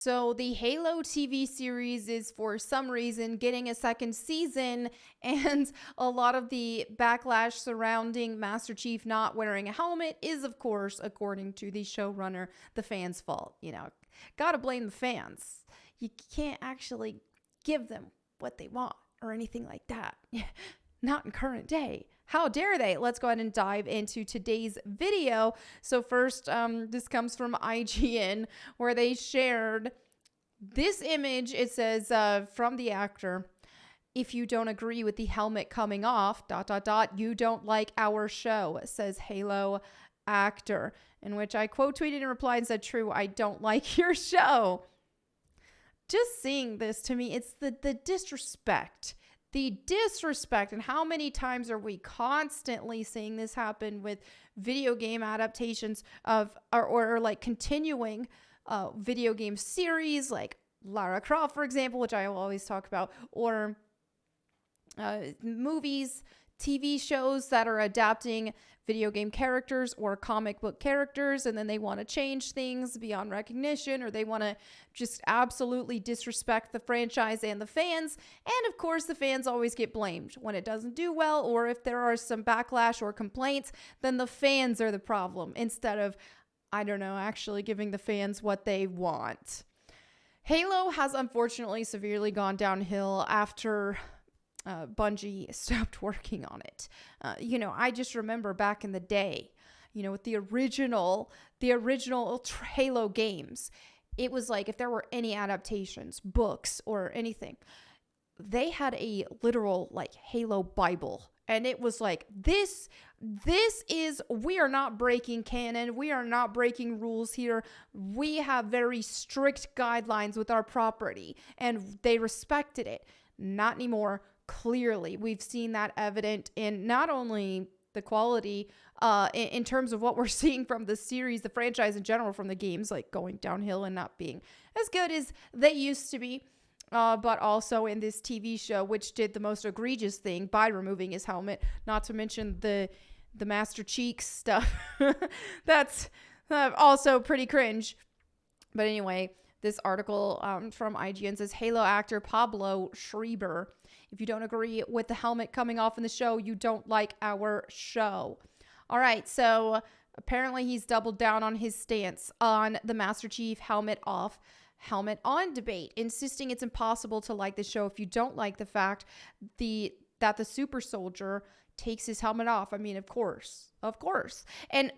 So the Halo TV series is for some reason getting a second season, and a lot of the backlash surrounding Master Chief not wearing a helmet is, of course, according to the showrunner, the fans' fault. Gotta blame the fans. You can't actually give them what they want or anything like that. Not in current day. How dare they? Let's go ahead and dive into today's video. So first, this comes from IGN, where they shared this image. It says, from the actor, "If you don't agree with the helmet coming off, ... you don't like our show," says Halo actor. In which I quote tweeted and replied and said, "True, I don't like your show." Just seeing this, to me, it's the disrespect. The disrespect, and how many times are we constantly seeing this happen with video game adaptations of or like continuing video game series like Lara Croft, for example, which I will always talk about, or movies, TV shows that are adapting video game characters or comic book characters, and then they want to change things beyond recognition, or they want to just absolutely disrespect the franchise and the fans. And of course, the fans always get blamed when it doesn't do well, or if there are some backlash or complaints, then the fans are the problem instead of, I don't know, actually giving the fans what they want. Halo has unfortunately severely gone downhill after Bungie stopped working on it. I just remember back in the day, with the original Halo games, it was like if there were any adaptations, books or anything, they had a literal like Halo Bible. And it was like, we are not breaking canon. We are not breaking rules here. We have very strict guidelines with our property, and they respected it. Not anymore. Clearly, we've seen that evident in not only the quality in terms of what we're seeing from the series, the franchise in general, from the games, like going downhill and not being as good as they used to be, but also in this TV show, which did the most egregious thing by removing his helmet, not to mention the Master Cheeks stuff. That's also pretty cringe. But anyway, this article from IGN says, Halo actor Pablo Schreiber, "If you don't agree with the helmet coming off in the show, you don't like our show." All right, so apparently he's doubled down on his stance on the Master Chief helmet off, helmet on debate, insisting it's impossible to like the show if you don't like the fact that the super soldier takes his helmet off. I mean, of course. And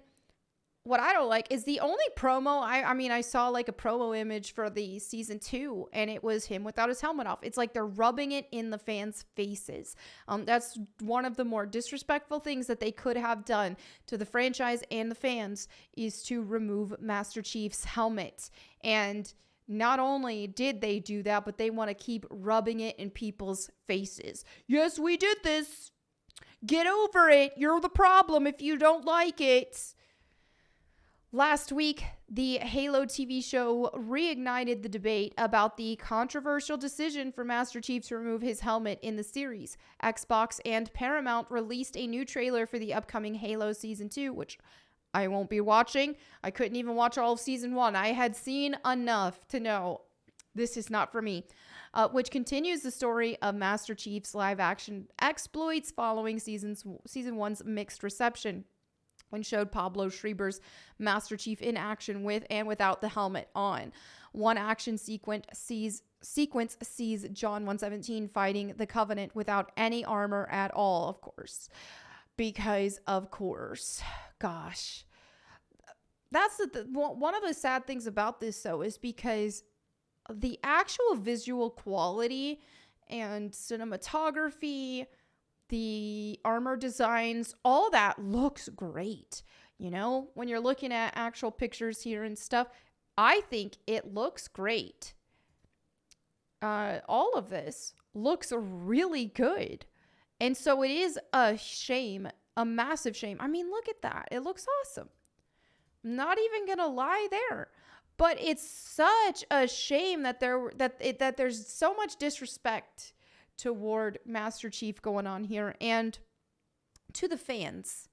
what I don't like is the only promo. I saw like a promo image for the season 2, and it was him without his helmet off. It's like they're rubbing it in the fans' faces. That's one of the more disrespectful things that they could have done to the franchise and the fans, is to remove Master Chief's helmet. And not only did they do that, but they want to keep rubbing it in people's faces. Yes, we did this. Get over it. You're the problem if you don't like it. Last week, the Halo TV show reignited the debate about the controversial decision for Master Chief to remove his helmet in the series. Xbox and Paramount released a new trailer for the upcoming Halo Season 2, which I won't be watching. I couldn't even watch all of Season 1. I had seen enough to know this is not for me. Which continues the story of Master Chief's live-action exploits following Season 1's mixed reception, when showed Pablo Schreiber's Master Chief in action with and without the helmet on. One action sequence sees John 1:17 fighting the Covenant without any armor at all, of course. Because, of course, gosh. That's one of the sad things about this, though, is because the actual visual quality and cinematography, the armor designs, all that looks great. When you're looking at actual pictures here and stuff, I think it looks great. All of this looks really good. And so it is a shame, a massive shame. I mean, look at that. It looks awesome. Not even gonna lie there. But it's such a shame that there's so much disrespect toward Master Chief going on here, and to the fans.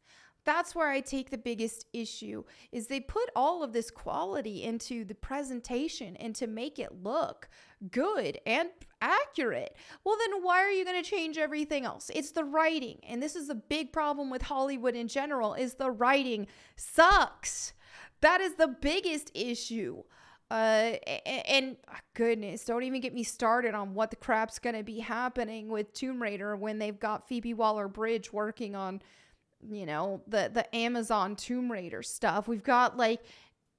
That's where I take the biggest issue, is they put all of this quality into the presentation and to make it look good and accurate. Well, then why are you going to change everything else? It's the writing. And this is the big problem with Hollywood in general, is the writing sucks. That is the biggest issue. And goodness, don't even get me started on what the crap's going to be happening with Tomb Raider when they've got Phoebe Waller-Bridge working on, the Amazon Tomb Raider stuff. We've got like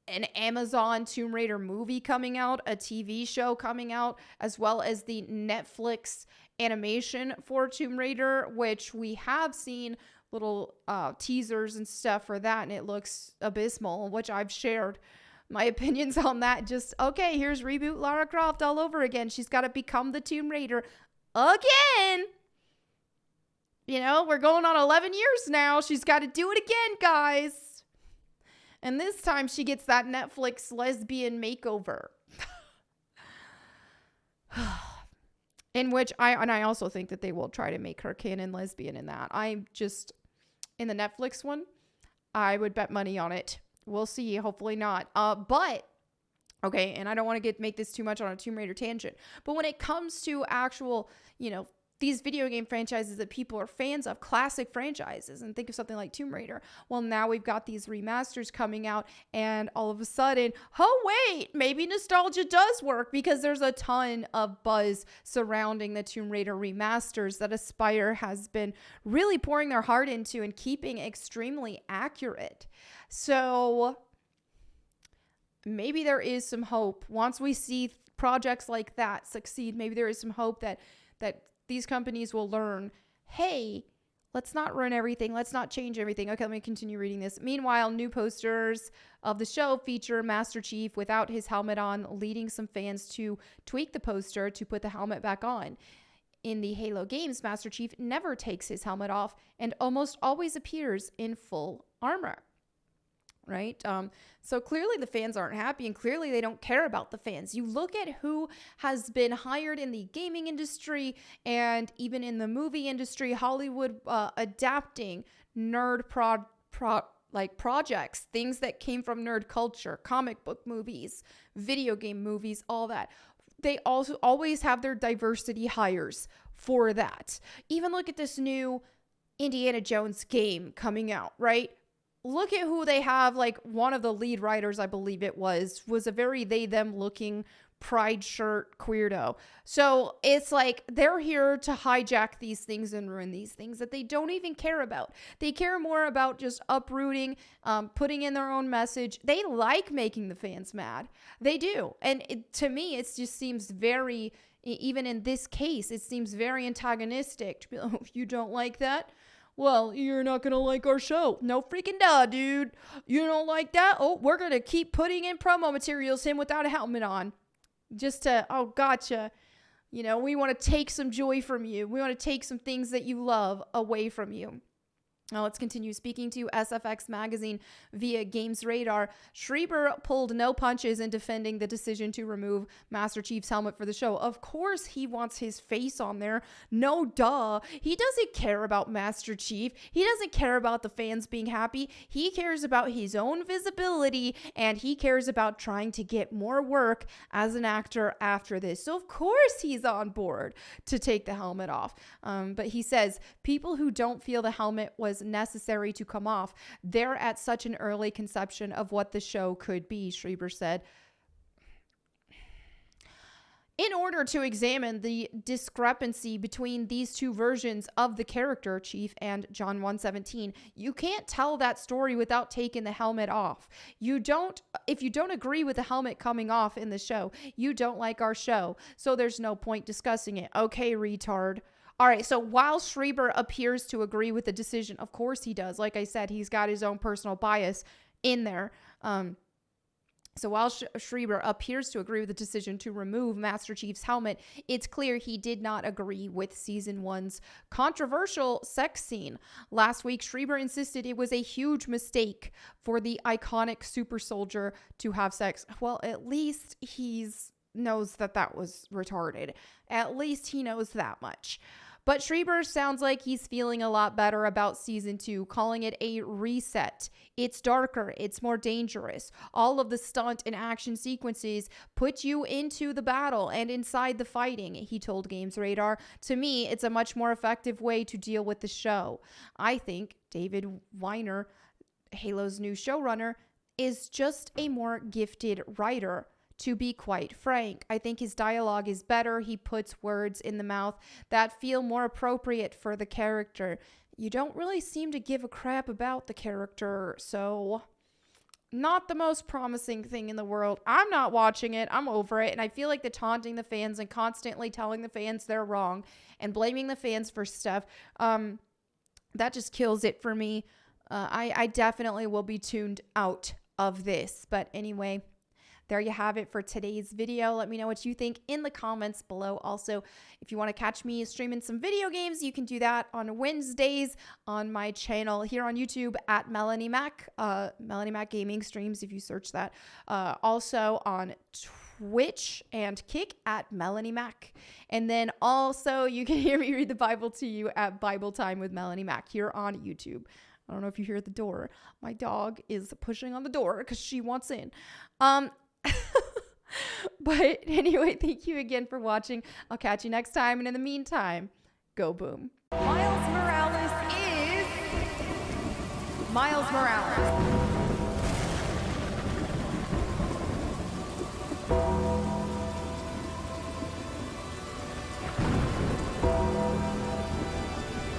an Amazon Tomb Raider movie coming out, a TV show coming out, as well as the Netflix animation for Tomb Raider, which we have seen little teasers and stuff for that, and it looks abysmal, which I've shared my opinions on that. Just, okay, here's reboot Lara Croft all over again. She's got to become the Tomb Raider again. We're going on 11 years now. She's got to do it again, guys. And this time she gets that Netflix lesbian makeover. In which I also think that they will try to make her canon lesbian in that. In the Netflix one, I would bet money on it. We'll see. Hopefully not. But, okay, and I don't want to make this too much on a Tomb Raider tangent. But when it comes to actual, these video game franchises that people are fans of, classic franchises, and think of something like Tomb Raider. Well, now we've got these remasters coming out, and all of a sudden, oh wait, maybe nostalgia does work, because there's a ton of buzz surrounding the Tomb Raider remasters that Aspyr has been really pouring their heart into and keeping extremely accurate. So maybe there is some hope. Once we see projects like that succeed, maybe there is some hope that these companies will learn, hey, let's not ruin everything. Let's not change everything. Okay, let me continue reading this. Meanwhile, new posters of the show feature Master Chief without his helmet on, leading some fans to tweak the poster to put the helmet back on. In the Halo games, Master Chief never takes his helmet off and almost always appears in full armor. Right? So clearly the fans aren't happy, and clearly they don't care about the fans. You look at who has been hired in the gaming industry and even in the movie industry, Hollywood, adapting nerd projects, things that came from nerd culture, comic book movies, video game movies, all that. They also always have their diversity hires for that. Even look at this new Indiana Jones game coming out, right? Look at who they have. Like, one of the lead writers, I believe it was a very they-them looking pride shirt queerdo. So it's like they're here to hijack these things and ruin these things that they don't even care about. They care more about just uprooting, putting in their own message. They like making the fans mad. They do. And to me, it just seems very, even in this case, it seems very antagonistic to be like, oh, if you don't like that, well, you're not going to like our show. No freaking duh, dude. You don't like that? Oh, we're going to keep putting in promo materials, him without a helmet on. Just to, oh, gotcha. We want to take some joy from you. We want to take some things that you love away from you. Now let's continue. Speaking to SFX magazine via Games Radar, Schreiber pulled no punches in defending the decision to remove Master Chief's helmet for the show. Of course he wants his face on there. No duh. He doesn't care about Master Chief. He doesn't care about the fans being happy. He cares about his own visibility, and he cares about trying to get more work as an actor after this. So of course he's on board to take the helmet off. But he says people who don't feel the helmet was necessary to come off, they're at such an early conception of what the show could be, Schreiber said. In order to examine the discrepancy between these two versions of the character, Chief and John 1:17, you can't tell that story without taking the helmet off. If you don't agree with the helmet coming off in the show, you don't like our show. So there's no point discussing it. Okay, retard. All right, so while Schreiber appears to agree with the decision, of course he does. Like I said, he's got his own personal bias in there. So while Schreiber appears to agree with the decision to remove Master Chief's helmet, it's clear he did not agree with Season 1's controversial sex scene. Last week, Schreiber insisted it was a huge mistake for the iconic super soldier to have sex. Well, at least he knows that was retarded. At least he knows that much. But Schreiber sounds like he's feeling a lot better about season 2, calling it a reset. It's darker, it's more dangerous. All of the stunt and action sequences put you into the battle and inside the fighting, he told Games Radar. To me, it's a much more effective way to deal with the show. I think David Weiner, Halo's new showrunner, is just a more gifted writer. To be quite frank, I think his dialogue is better. He puts words in the mouth that feel more appropriate for the character. You don't really seem to give a crap about the character, so not the most promising thing in the world. I'm not watching it. I'm over it. And I feel like the taunting the fans and constantly telling the fans they're wrong and blaming the fans for stuff, that just kills it for me. I definitely will be tuned out of this. But anyway, there you have it for today's video. Let me know what you think in the comments below. Also, if you want to catch me streaming some video games, you can do that on Wednesdays on my channel here on YouTube at Melanie Mac. Melanie Mac Gaming streams if you search that. Also on Twitch and Kick at Melanie Mac. And then also you can hear me read the Bible to you at Bible Time with Melanie Mac here on YouTube. I don't know if you hear the door. My dog is pushing on the door because she wants in. But anyway, thank you again for watching. I'll catch you next time. And in the meantime, go boom. Miles Morales is Miles Morales.